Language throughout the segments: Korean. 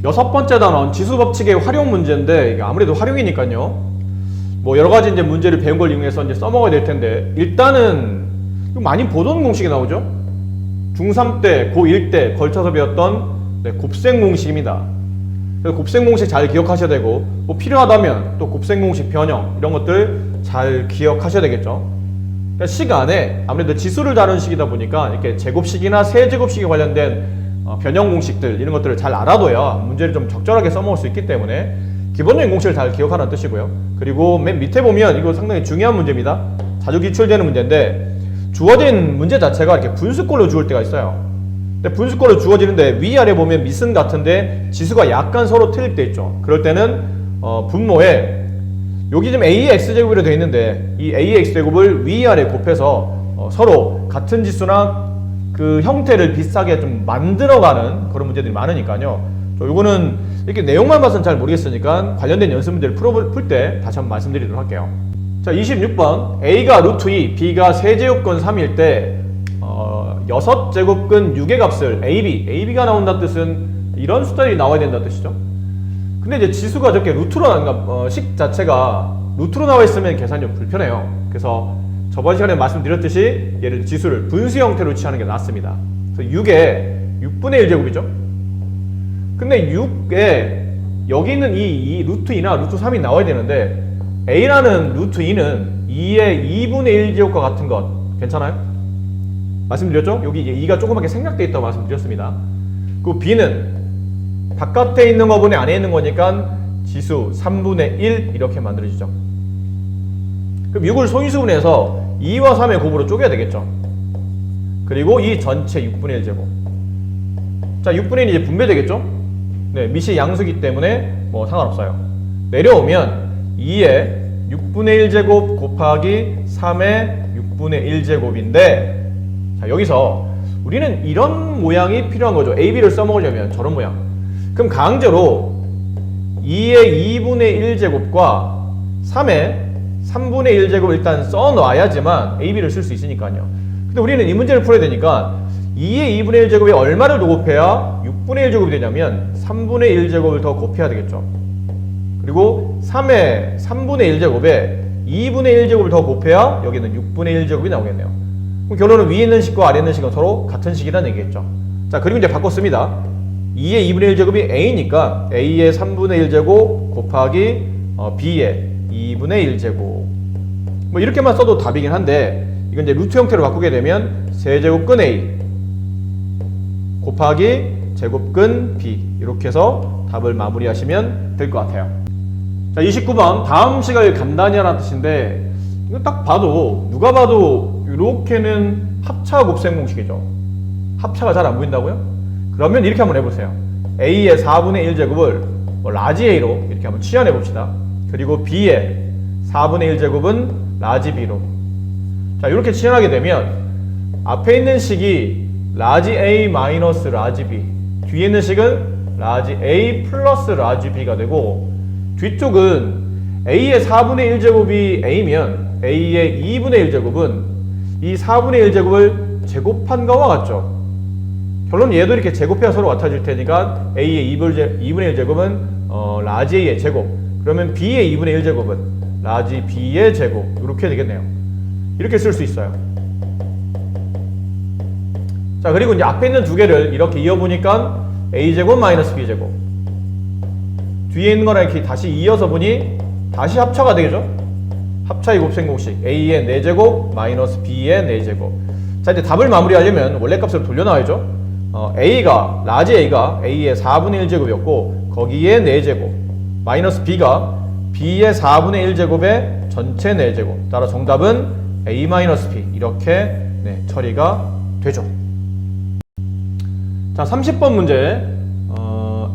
여섯 번째 단원 지수 법칙의 활용 문제인데, 이게 아무래도 활용이니까요. 뭐 여러 가지 이제 문제를 배운 걸 이용해서 이제 써먹어야 될 텐데, 일단은 많이 보던 공식이 나오죠. 중3 때, 고1 때 걸쳐서 배웠던 곱셈 공식입니다. 그래서 곱셈 공식 잘 기억하셔야 되고, 뭐 필요하다면 또 곱셈 공식 변형 이런 것들 잘 기억하셔야 되겠죠. 그러니까 시간에 아무래도 지수를 다루는 식이다 보니까 이렇게 제곱식이나 세제곱식에 관련된 변형 공식들 이런 것들을 잘 알아둬야 문제를 좀 적절하게 써먹을 수 있기 때문에 기본적인 공식을 잘 기억하라는 뜻이고요. 그리고 맨 밑에 보면 이거 상당히 중요한 문제입니다. 자주 기출되는 문제인데, 주어진 문제 자체가 이렇게 분수꼴로 주어질 때가 있어요. 근데 분수꼴로 주어지는데 위아래 보면 미슨 같은데 지수가 약간 서로 틀릴 때 있죠. 그럴 때는 분모에 여기 지금 a의 x제곱으로 되어 있는데 이 a의 x제곱을 위아래 곱해서 서로 같은 지수나 그 형태를 비슷하게 좀 만들어가는 그런 문제들이 많으니까요. 요거는 이렇게 내용만 봐서는 잘 모르겠으니까 관련된 연습 문제를 풀 때 다시 한번 말씀드리도록 할게요. 자, 26번 a가 루트 2, b가 세제곱근 3일 때 6제곱근 6의 값을 ab가 나온다는 뜻은 이런 숫자들이 나와야 된다는 뜻이죠. 근데 이제 지수가 저렇게 루트로 나니까 식 자체가 루트로 나와 있으면 계산이 좀 불편해요. 그래서 저번 시간에 말씀드렸듯이 얘를 지수를 분수 형태로 취하는 게 낫습니다. 그래서 6에 6분의 1제곱이죠. 근데 6에 여기 있는 이 루트 2나 루트 3이 나와야 되는데 a라는 루트 2는 2의 2분의 1제곱과 같은 것 괜찮아요? 말씀드렸죠? 여기 2가 조그맣게 생략되어 있다고 말씀드렸습니다. 그 b는 바깥에 있는 거분의 안에 있는 거니까 지수 3분의 1 이렇게 만들어지죠. 그럼 6을 소인수분해서 2와 3의 곱으로 쪼개야 되겠죠. 그리고 이 전체 6분의 1제곱. 자, 6분의 1이 이제 분배되겠죠? 네, 밑이 양수기 때문에 뭐 상관없어요. 내려오면 2의 6분의 1제곱 곱하기 3의 6분의 1제곱인데, 자, 여기서 우리는 이런 모양이 필요한 거죠. AB를 써먹으려면 저런 모양. 그럼 강제로 2의 2분의 1제곱과 3의 3분의 1제곱을 일단 써놔야지만 AB를 쓸 수 있으니까요. 근데 우리는 이 문제를 풀어야 되니까 2의 2분의 1제곱에 얼마를 더 곱해야 6분의 1제곱이 되냐면 3분의 1제곱을 더 곱해야 되겠죠. 그리고 3의 3분의 1제곱에 2분의 1제곱을 더 곱해야 여기는 6분의 1제곱이 나오겠네요. 그럼 결론은 위에 있는 식과 아래 있는 식은 서로 같은 식이라는 얘기겠죠. 자, 그리고 이제 바꿨습니다. 2의 2분의 1제곱이 a니까 a의 3분의 1제곱 곱하기 b의 2분의 1제곱. 뭐 이렇게만 써도 답이긴 한데, 이건 이제 루트 형태로 바꾸게 되면 세제곱근 a 곱하기 제곱근 b 이렇게 해서 답을 마무리하시면 될 것 같아요. 자, 29번 다음 식을 간단히 하라는 뜻인데, 이거 딱 봐도 누가 봐도 이렇게는 합차 곱셈 공식이죠. 합차가 잘 안 보인다고요? 그러면 이렇게 한번 해보세요. a의 4분의 1제곱을 라지 a로 이렇게 한번 치환해 봅시다. 그리고 b의 4분의 1제곱은 라지 b로. 자, 이렇게 치환하게 되면 앞에 있는 식이 라지 a 마이너스 라지 b, 뒤에 있는 식은 라지 a 플러스 라지 b가 되고, 뒤쪽은 a의 4분의 1제곱이 a면 a의 2분의 1제곱은 이 4분의 1제곱을 제곱한 거와 같죠. 결론 얘도 이렇게 제곱해야 서로 같아질 테니까 a의 2분의 1제곱은 라지 a의 제곱, 그러면 b의 2분의 1제곱은 라지 b의 제곱, 이렇게 되겠네요. 이렇게 쓸 수 있어요. 자, 그리고 이제 앞에 있는 두 개를 이렇게 이어보니까 a제곱 마이너스 b제곱, 뒤에 있는 거랑 이렇게 다시 이어서 보니 다시 합차가 되겠죠? 합차의 곱셈 공식 a의 4제곱 마이너스 b의 4제곱. 자, 이제 답을 마무리하려면 원래 값으로 돌려놔야죠. 라지 a가 a의 4분의 1제곱이었고 거기에 4제곱, 마이너스 b가 b의 4분의 1제곱의 전체 4제곱. 따라 정답은 a 마이너스 b 이렇게 처리가 되죠. 자, 30번 문제.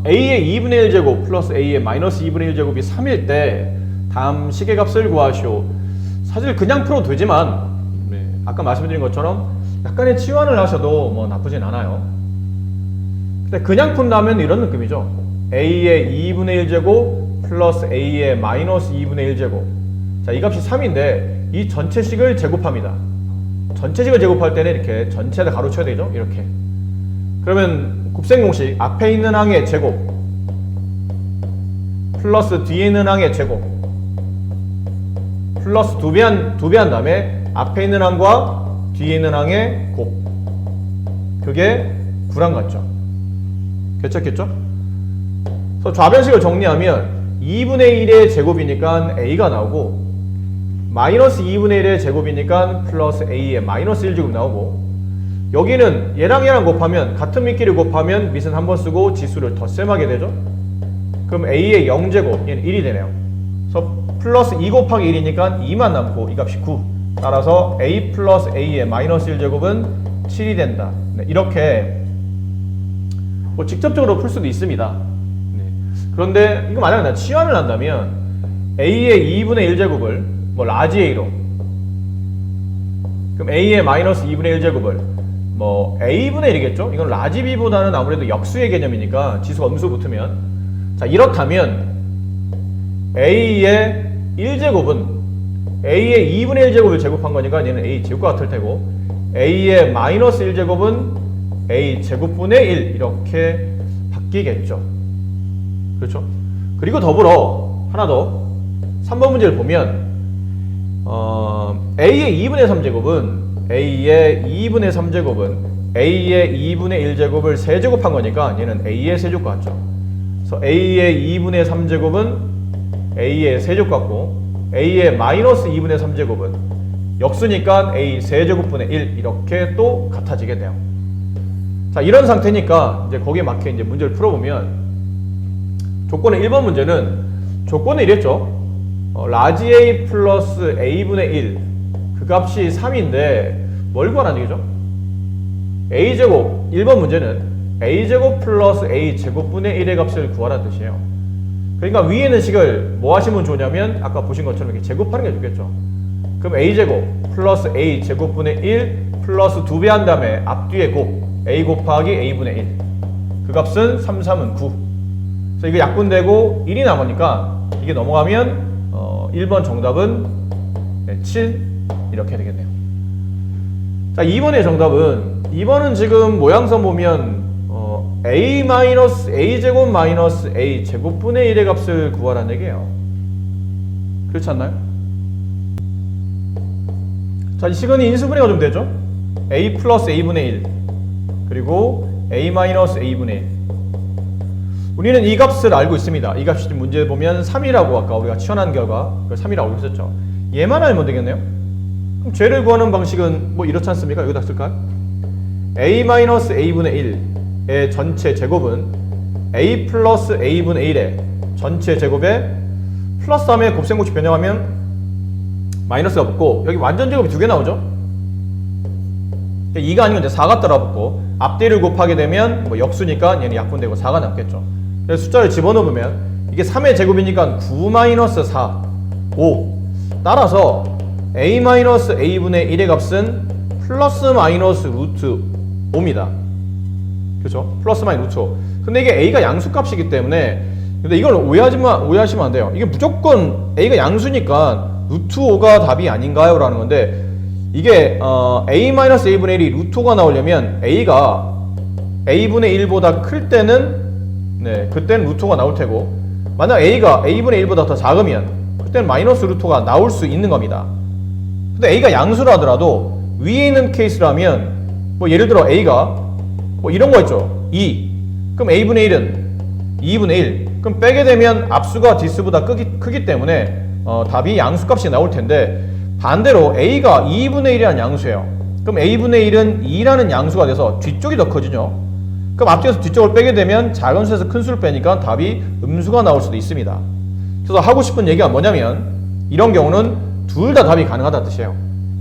a의 2분의 1제곱 플러스 a의 마이너스 2분의 1제곱이 3일 때 다음 식의 값을 구하시오. 사실 그냥 풀어도 되지만 아까 말씀드린 것처럼 약간의 치환을 하셔도 뭐 나쁘진 않아요. 근데 그냥 푼다면 이런 느낌이죠. a의 2분의 1제곱 플러스 a의 마이너스 2분의 1제곱. 자, 이 값이 3인데 이 전체식을 제곱합니다. 전체식을 제곱할 때는 이렇게 전체에다 가로 쳐야 되죠. 이렇게. 그러면 곱셈 공식 앞에 있는 항의 제곱 플러스 뒤에 있는 항의 제곱 플러스 두 배 한 다음에 앞에 있는 항과 뒤에 있는 항의 곱. 그게 9랑 같죠. 괜찮겠죠? 그래서 좌변식을 정리하면 2분의 1의 제곱이니까 a가 나오고 마이너스 2분의 1의 제곱이니까 플러스 a의 마이너스 1제곱 나오고 여기는 얘랑 곱하면 같은 밑끼리 곱하면 밑은 한 번 쓰고 지수를 덧셈하게 되죠. 그럼 a의 0제곱 얘는 1이 되네요. 그래서 플러스 2 곱하기 1이니까 2만 남고 이 값이 9. 따라서 a 플러스 a의 마이너스 1제곱은 7이 된다. 네, 이렇게 뭐 직접적으로 풀 수도 있습니다. 네. 그런데 이거 만약에 치환을 한다면 a의 2분의 1제곱을 뭐 라지 a로 그럼 a의 마이너스 2분의 1제곱을 뭐 a분의 1이겠죠? 이건 라지 b보다는 아무래도 역수의 개념이니까 지수가 음수 붙으면 자 이렇다면 a의 1제곱은 a의 2분의 1제곱을 제곱한 거니까 얘는 a 제곱과 같을 테고 a의 마이너스 1제곱은 a 제곱분의 1 이렇게 바뀌겠죠. 그렇죠? 그리고 더불어 하나 더 3번 문제를 보면 a의 2분의 3제곱은 a의 2분의 3제곱은 a의 2분의 1제곱을 세제곱한 거니까 얘는 a의 세제곱 같죠. 그래서 a의 2분의 3제곱은 a의 세제곱 같고 a의 마이너스 2분의 3제곱은 역수니까 a 세제곱분의 1 이렇게 또 같아지게 돼요. 자 이런 상태니까 이제 거기에 맞게 이제 문제를 풀어보면 조건의 1번 문제는 조건은 이랬죠. 라지 a 플러스 a분의 1 그 값이 3인데 뭘 구하라는 얘기죠? a제곱 1번 문제는 a제곱 플러스 a제곱분의 1의 값을 구하라는 뜻이에요. 그러니까 위에 있는 식을 뭐 하시면 좋냐면 아까 보신 것처럼 이렇게 제곱하는 게 좋겠죠. 그럼 a제곱 플러스 a제곱분의 1 플러스 2배 한 다음에 앞뒤에 곱 a 곱하기 a분의 1 그 값은 3, 3은 9 그래서 이거 약분되고 1이 남으니까 이게 넘어가면 1번 정답은 7 이렇게 되겠네요. 자 2번의 정답은 2번은 지금 모양선 보면 a 마이너스 a제곱 마이너스 a제곱분의 1의 값을 구하라는 얘기예요. 그렇지 않나요? 자 이 식은 인수분해가 좀 되죠? a 플러스 a분의 1 그리고 a 마이너스 a분의 1 우리는 이 값을 알고 있습니다. 이 값이 지금 문제 보면 3이라고 아까 우리가 치환한 결과 3이라고 했었죠. 얘만 알면 되겠네요. 그럼 쟤를 구하는 방식은 뭐 이렇지 않습니까? 여기다 쓸까요? a 마이너스 a분의 1의 전체 제곱은 a 플러스 a분의 1의 전체 제곱에 플러스 다음에 곱셈공식 변형하면 마이너스가 붙고 여기 완전 제곱이 2개 나오죠? 2가 아니면 이제 4가 따라 붙고 앞뒤를 곱하게 되면 뭐 역수니까 얘는 약분되고 4가 남겠죠. 그래서 숫자를 집어넣으면 이게 3의 제곱이니까 9 마이너스 4 5 따라서 a 마이너스 a분의 1의 값은 플러스 마이너스 루트 5입니다. 그렇죠? 플러스 마이너스 루트 5. 근데 이게 a가 양수값이기 때문에 근데 이걸 오해하시면 안 돼요. 이게 무조건 a가 양수니까 루트 5가 답이 아닌가요? 라는 건데 이게 a-a분의 1이 루트 5가 나오려면 a가 a분의 1보다 클 때는 그때는 루트 5가 나올 테고 만약 a가 a분의 1보다 더 작으면 그때는 마이너스 루트 5가 나올 수 있는 겁니다. 근데 a가 양수라 하더라도 위에 있는 케이스라면 뭐 예를 들어 a가 뭐 이런 거 있죠. 2 그럼 a분의 1은 2분의 1 그럼 빼게 되면 앞수가 뒷수보다 크기 때문에 답이 양수값이 나올 텐데 반대로 a가 2분의 1이라는 양수예요. 그럼 a분의 1은 2라는 양수가 돼서 뒤쪽이 더 커지죠. 그럼 앞뒤에서 뒤쪽을 빼게 되면 작은 수에서 큰 수를 빼니까 답이 음수가 나올 수도 있습니다. 그래서 하고 싶은 얘기가 뭐냐면 이런 경우는 둘 다 답이 가능하다는 뜻이에요.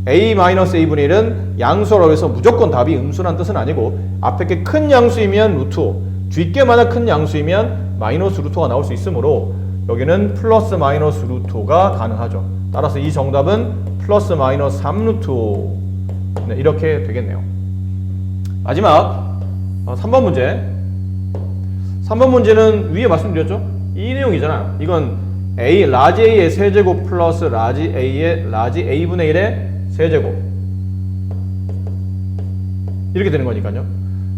a-a분의 1은 양수라고 해서 무조건 답이 음수란 뜻은 아니고 앞에 게 큰 양수이면 루트 5 뒤게 만약 큰 양수이면 마이너스 루트 5가 나올 수 있으므로 여기는 플러스 마이너스 루트 5가 가능하죠. 따라서 이 정답은 플러스 마이너스 3 루트 5 이렇게 되겠네요. 마지막 3번 문제. 3번 문제는 위에 말씀드렸죠? 이 내용이잖아요. 이건 a 라지 a의 세제곱 플러스 라지 a의 라지 a분의 1의 세제곱 이렇게 되는 거니까요.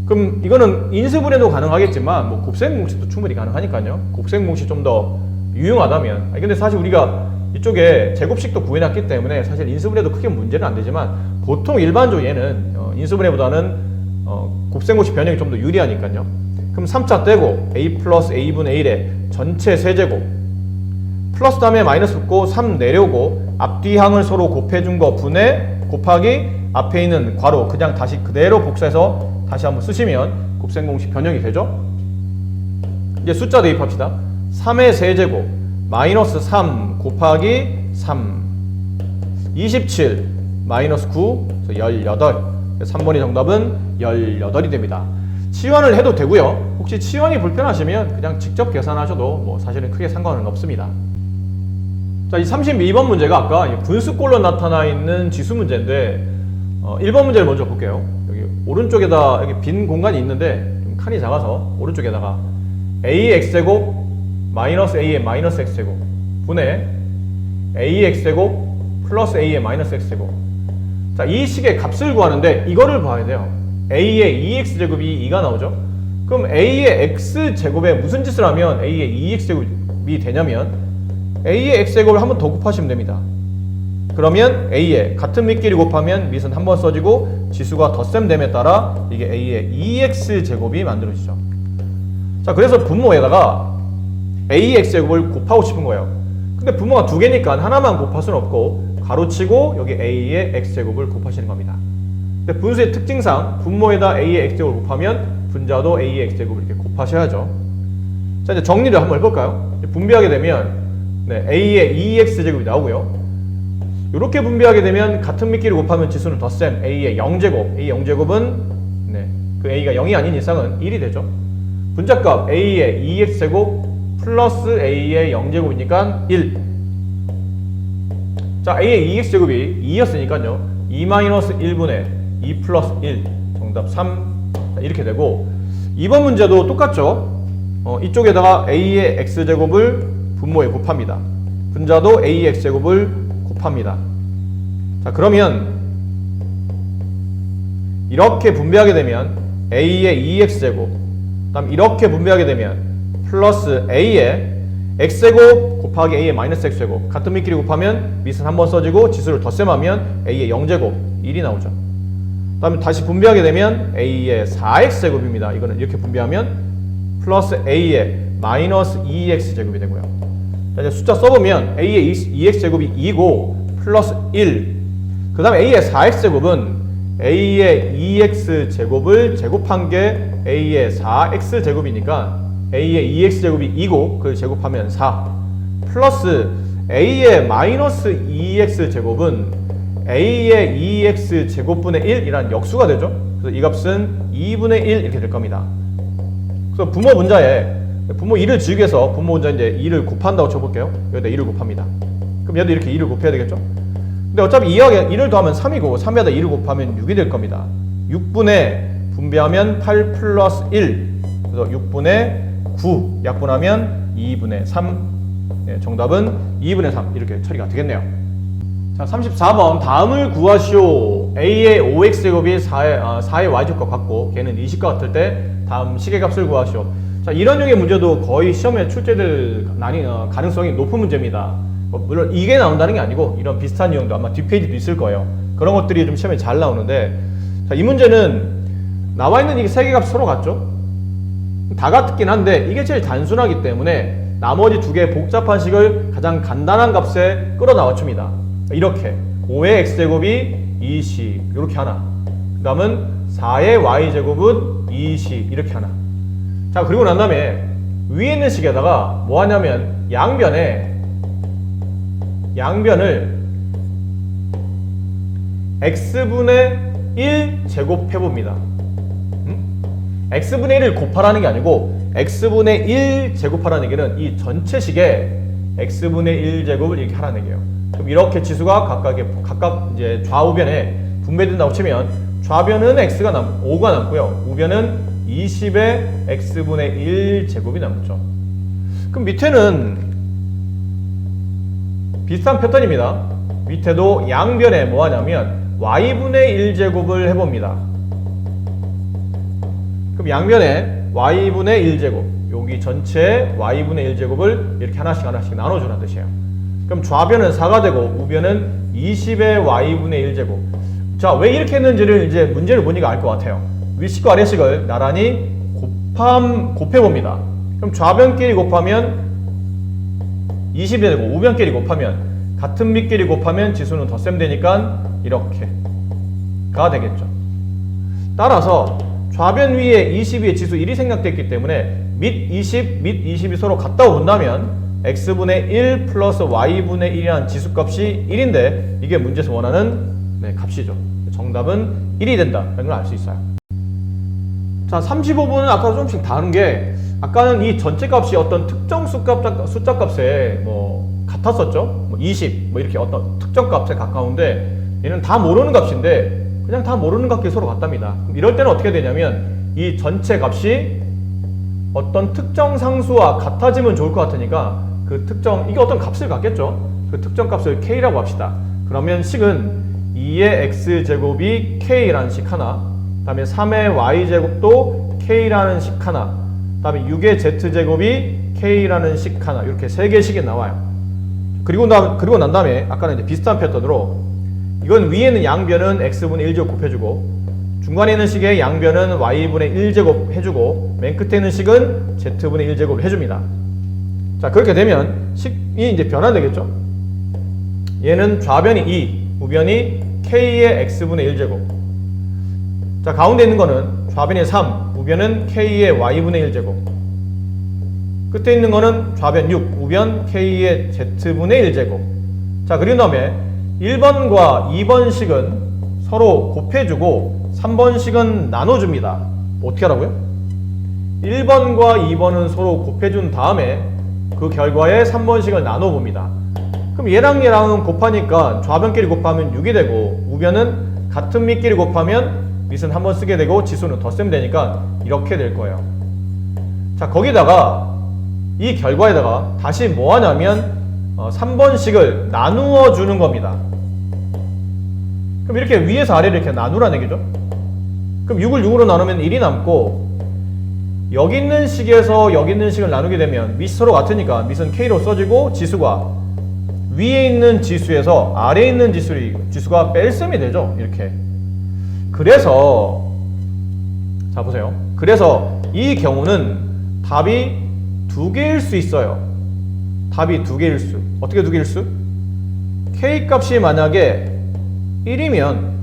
그럼 이거는 인수분해도 가능하겠지만 뭐 곱셈공식도 충분히 가능하니까요. 곱셈공식 좀 더 유용하다면. 근데 사실 우리가 이쪽에 제곱식도 구해놨기 때문에 사실 인수분해도 크게 문제는 안 되지만 보통 일반적으로 얘는 인수분해보다는 곱셈고식 변형이 좀 더 유리하니까요. 그럼 3차 떼고 a 플러스 a분의 1의 전체 세제곱 플러스 다음에 마이너스 붙고 3 내려오고 앞뒤 항을 서로 곱해준 거 분의 곱하기 앞에 있는 괄호 그냥 다시 그대로 복사해서 다시 한번 쓰시면 곱셈공식 변형이 되죠. 이제 숫자 대입합시다. 3의 세제곱 마이너스 3 곱하기 3 27 마이너스 9 18 3번의 정답은 18이 됩니다. 치환을 해도 되고요. 혹시 치환이 불편하시면 그냥 직접 계산하셔도 뭐 사실은 크게 상관은 없습니다. 자, 이 32번 문제가 아까 분수꼴로 나타나 있는 지수 문제인데 1번 문제를 먼저 볼게요. 여기 오른쪽에다 여기 빈 공간이 있는데 좀 칸이 작아서 오른쪽에다가 ax제곱 마이너스 a의 마이너스 x제곱 분의 ax제곱 플러스 a의 마이너스 x제곱. 자, 이 식의 값을 구하는데 이거를 봐야 돼요. a의 2x제곱이 2가 나오죠. 그럼 a의 x제곱에 무슨 짓을 하면 a의 2x제곱이 되냐면 a의 x제곱을 한 번 더 곱하시면 됩니다. 그러면 a의 같은 밑끼리 곱하면 밑은 한 번 써지고 지수가 덧셈됨에 따라 이게 a의 2x제곱이 만들어지죠. 자, 그래서 분모에다가 a의 x제곱을 곱하고 싶은 거예요. 근데 분모가 두 개니까 하나만 곱할 수는 없고 가로치고 여기 a의 x제곱을 곱하시는 겁니다. 근데 분수의 특징상 분모에다 a의 x제곱을 곱하면 분자도 a의 x제곱을 이렇게 곱하셔야죠. 자, 이제 정리를 한번 해볼까요? 분비하게 되면 a의 2x제곱이 나오고요. 이렇게 분비하게 되면 같은 밑끼리 곱하면 지수는 덧셈 a의 0제곱, a의 0제곱은 그 a가 0이 아닌 이상은 1이 되죠. 분자값 a의 2x제곱 플러스 a의 0제곱이니까 1. 자, a의 2x제곱이 2였으니까요. 2-1분의 2 플러스 1 정답 3 이렇게 되고 2번 문제도 똑같죠. 이쪽에다가 a의 x제곱을 분모에 곱합니다. 분자도 a의 x제곱을 곱합니다. 자, 그러면 이렇게 분배하게 되면 a의 2x제곱 그다음 이렇게 분배하게 되면 플러스 a의 x제곱 곱하기 a의 마이너스 x제곱 같은 밑끼리 곱하면 밑은 한 번 써지고 지수를 덧셈하면 a의 0제곱 1이 나오죠. 그 다음에 다시 분배하게 되면 a의 4x제곱입니다. 이거는 이렇게 분배하면 플러스 a의 마이너스 2x제곱이 되고요. 자, 이제 숫자 써보면 a의 2x제곱이 2고 플러스 1. 그 다음에 a의 4x제곱은 a의 2x제곱을 제곱한 게 a의 4x제곱이니까 a의 2x제곱이 2고 그걸 제곱하면 4 플러스 a의 마이너스 2x제곱은 a의 2x제곱분의 1이라는 역수가 되죠. 그래서 이 값은 2분의 1 이렇게 될 겁니다. 그래서 부모 분자에 부모 2를 지우기 위해서 부모 분자 이제 2를 곱한다고 쳐볼게요. 여기다 2를 곱합니다. 그럼 얘도 이렇게 2를 곱해야 되겠죠? 근데 어차피 2를 더하면 3이고 3에다 2를 곱하면 6이 될 겁니다. 6분의 분배하면 8 플러스 1 그래서 6분의 9 약분하면 2분의 3 정답은 2분의 3 이렇게 처리가 되겠네요. 자, 34번 다음을 구하시오. a의 5x제곱이 4의 y제곱과 같고 걔는 20과 같을 때 다음 식의 값을 구하시오. 자, 이런 종의 문제도 거의 시험에 출제될 가능성이 높은 문제입니다. 물론 이게 나온다는 게 아니고 이런 비슷한 유형도 아마 뒷페이지도 있을 거예요. 그런 것들이 좀 시험에 잘 나오는데 자, 이 문제는 나와 있는 이게 세 개 값이 서로 같죠? 다 같긴 한데 이게 제일 단순하기 때문에 나머지 두 개의 복잡한 식을 가장 간단한 값에 끌어 나와 줍니다. 이렇게 5의 x제곱이 2c 이렇게 하나, 그 다음은 4의 y제곱은 2c 이렇게 하나. 자, 그리고 난 다음에 위에 있는 식에다가 뭐 하냐면 양변을 x분의 1 제곱해봅니다. x분의 1을 곱하라는 게 아니고 x분의 1 제곱하라는 얘기는 이 전체 식에 x분의 1 제곱을 이렇게 하라는 얘기예요. 그럼 이렇게 지수가 각각 이제 좌우변에 분배된다고 치면 좌변은 x가 5가 남고요. 우변은 20의 x분의 1 제곱이 남죠. 그럼 밑에는 비슷한 패턴입니다. 밑에도 양변에 뭐 하냐면 y분의 1 제곱을 해봅니다. 그럼 양변에 y분의 1 제곱 여기 전체 y분의 1제곱을 이렇게 하나씩 나눠주라는 뜻이에요. 그럼 좌변은 4가 되고 우변은 20의 y분의 1제곱. 자, 왜 이렇게 했는지를 이제 문제를 보니까 알 것 같아요. 윗식과 아래식을 나란히 곱해봅니다. 그럼 좌변끼리 곱하면 20이 되고 우변끼리 곱하면 같은 밑끼리 곱하면 지수는 덧셈 되니까 이렇게가 되겠죠. 따라서 좌변 위에 22의 지수 1이 생략됐기 때문에 밑 20, 밑 20이 서로 같다고 본다면 x분의 1 플러스 y분의 1이라는 지수값이 1인데 이게 문제에서 원하는 값이죠. 정답은 1이 된다 라는 걸 알 수 있어요. 자, 35번은 아까 조금씩 다른 게 아까는 이 전체 값이 어떤 특정 숫자 값에 같았었죠. 20 이렇게 어떤 특정 값에 가까운데 얘는 다 모르는 값인데 그냥 다 모르는 값끼리 서로 같답니다. 그럼 이럴 때는 어떻게 되냐면 이 전체 값이 어떤 특정 상수와 같아지면 좋을 것 같으니까 그 특정, 이게 어떤 값을 갖겠죠. 그 특정 값을 k라고 합시다. 그러면 식은 2의 x제곱이 k라는 식 하나, 그 다음에 3의 y제곱도 k라는 식 하나, 그 다음에 6의 z제곱이 k라는 식 하나, 이렇게 3개의 식이 나와요. 그리고 난 다음에 아까는 이제 비슷한 패턴으로 이건 위에는 양변은 x분의 1제곱 곱해주고 중간에 있는 식의 양변은 y분의 1제곱 해주고 맨 끝에 있는 식은 z분의 1제곱 해줍니다. 자, 그렇게 되면 식이 이제 변화되겠죠. 얘는 좌변이 2, 우변이 k의 x분의 1제곱. 자, 가운데 있는 거는 좌변이 3, 우변은 k의 y분의 1제곱. 끝에 있는 거는 좌변 6, 우변 k의 z분의 1제곱. 자, 그린 다음에 1번과 2번식은 서로 곱해주고 3번식은 나눠줍니다. 어떻게 하라고요? 1번과 2번은 서로 곱해준 다음에 그 결과에 3번식을 나눠봅니다. 그럼 얘랑은 곱하니까 좌변끼리 곱하면 6이 되고 우변은 같은 밑끼리 곱하면 밑은 한 번 쓰게 되고 지수는 덧셈 되니까 이렇게 될 거예요. 자, 거기다가 이 결과에다가 다시 뭐 하냐면 3번식을 나누어 주는 겁니다. 그럼 이렇게 위에서 아래를 이렇게 나누라는 얘기죠. 그럼 6을 6으로 나누면 1이 남고 여기 있는 식에서 여기 있는 식을 나누게 되면 밑이 서로 같으니까 밑은 k로 써지고 지수가 위에 있는 지수에서 아래에 있는 지수가 뺄셈이 되죠. 이렇게. 그래서 자, 보세요. 그래서 이 경우는 답이 2개일 수 있어요. 답이 2개일 수. 어떻게 2개일 수? k 값이 만약에 1이면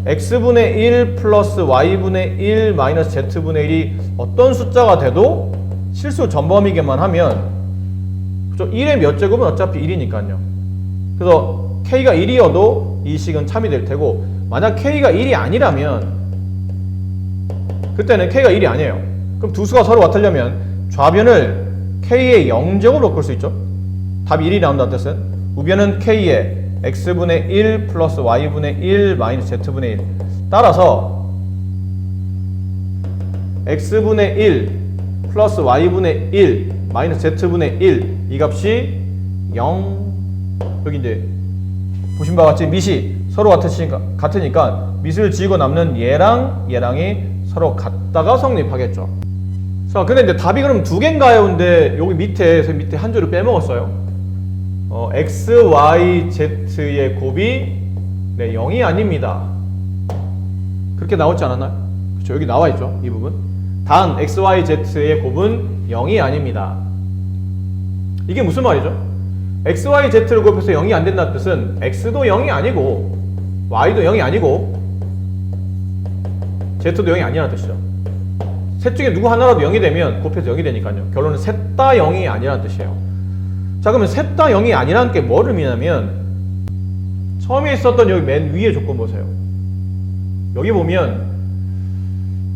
x분의 1 플러스 y분의 1 마이너스 z분의 1이 어떤 숫자가 돼도 실수 전범이게만 하면 1의 몇 제곱은 어차피 1이니까요. 그래서 k가 1이어도 이 식은 참이 될 테고 만약 k가 1이 아니라면 그때는 k가 1이 아니에요. 그럼 두 수가 서로 같으려면 좌변을 k의 0제곱으로 바꿀 수 있죠. 답이 1이 나온다는 뜻은 우변은 k의 x분의 1 플러스 y분의 1 마이너스 z분의 1 따라서 x분의 1 플러스 y분의 1 마이너스 z분의 1 이 값이 0 여기 이제 보신 바와 같이 밑이 서로 같으니까 밑을 지우고 남는 얘랑이 서로 같다가 성립하겠죠. 자, 근데 이제 답이 그럼 2개인가요? 근데 여기 밑에 한 줄을 빼먹었어요. x, y, z의 곱이 0이 아닙니다. 그렇게 나오지 않았나요? 그렇죠. 여기 나와 있죠. 이 부분. 단 x, y, z의 곱은 0이 아닙니다. 이게 무슨 말이죠? x, y, z를 곱해서 0이 안 된다는 뜻은 x도 0이 아니고 y도 0이 아니고 z도 0이 아니라는 뜻이죠. 셋 중에 누구 하나라도 0이 되면 곱해서 0이 되니까요. 결론은 셋 다 0이 아니라는 뜻이에요. 자, 그러면 셋 다 0이 아니라는 게 뭐를 의미하냐면 처음에 있었던 여기 맨 위에 조건 보세요. 여기 보면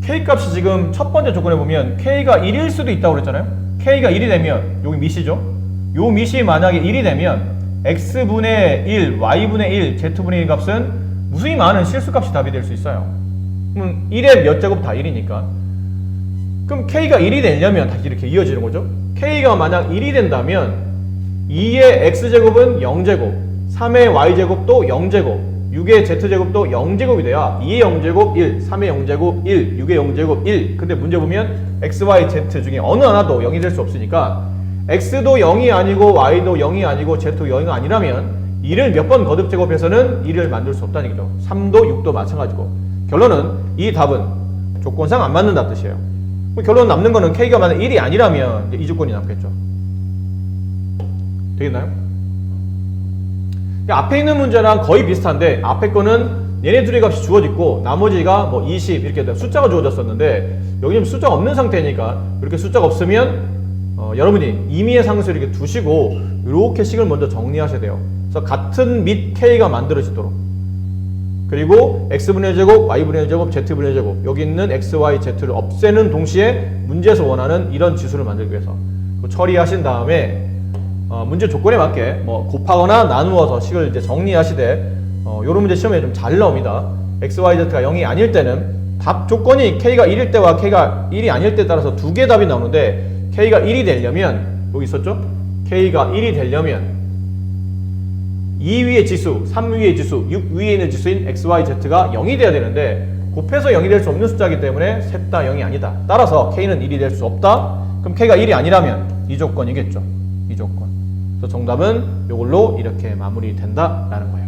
k 값이 지금 첫 번째 조건에 보면 k가 1일 수도 있다고 그랬잖아요. k가 1이 되면 여기 밑이죠. 요 밑이 만약에 1이 되면 x분의 1, y분의 1, z분의 1 값은 무수히 많은 실수값이 답이 될 수 있어요. 그럼 1의 몇 제곱 다 1이니까 그럼 k가 1이 되려면 다시 이렇게 이어지는 거죠. k가 만약 1이 된다면 2의 x제곱은 0제곱, 3의 y제곱도 0제곱, 6의 z제곱도 0제곱이 돼야 2의 0제곱 1, 3의 0제곱 1, 6의 0제곱 1. 근데 문제 보면 x, y, z 중에 어느 하나도 0이 될 수 없으니까 x도 0이 아니고 y도 0이 아니고 z도 0이 아니라면 2를 몇 번 거듭 제곱해서는 2를 만들 수 없다는 얘기죠. 3도 6도 마찬가지고. 결론은 이 답은 조건상 안 맞는다 뜻이에요. 결론 남는 거는 k가 만약 1이 아니라면 이 조건이 남겠죠. 되겠나요? 앞에 있는 문제랑 거의 비슷한데 앞에 거는 얘네 둘의 값이 주어졌고 나머지가 뭐 20 이렇게 숫자가 주어졌었는데 여기 지금 숫자가 없는 상태니까 이렇게 숫자가 없으면 여러분이 임의의 상수 이렇게 두시고 이렇게 식을 먼저 정리하셔야 돼요. 그래서 같은 및 k가 만들어지도록. 그리고 x분의 제곱, y분의 제곱, z분의 제곱 여기 있는 x, y, z를 없애는 동시에 문제에서 원하는 이런 지수를 만들기 위해서 처리하신 다음에 문제 조건에 맞게 뭐 곱하거나 나누어서 식을 이제 정리하시되 요런 문제 시험에 좀 잘 나옵니다. x, y, z가 0이 아닐 때는 답 조건이 k가 1일 때와 k가 1이 아닐 때에 따라서 두 개의 답이 나오는데 k가 1이 되려면 여기 있었죠? k가 1이 되려면 2 위의 지수, 3 위의 지수, 6 위에 있는 지수인 x, y, z가 0이 돼야 되는데 곱해서 0이 될 수 없는 숫자이기 때문에 셋 다 0이 아니다. 따라서 k는 1이 될 수 없다. 그럼 k가 1이 아니라면 이 조건이겠죠. 이 조건. 그래서 정답은 이걸로 이렇게 마무리된다라는 거예요.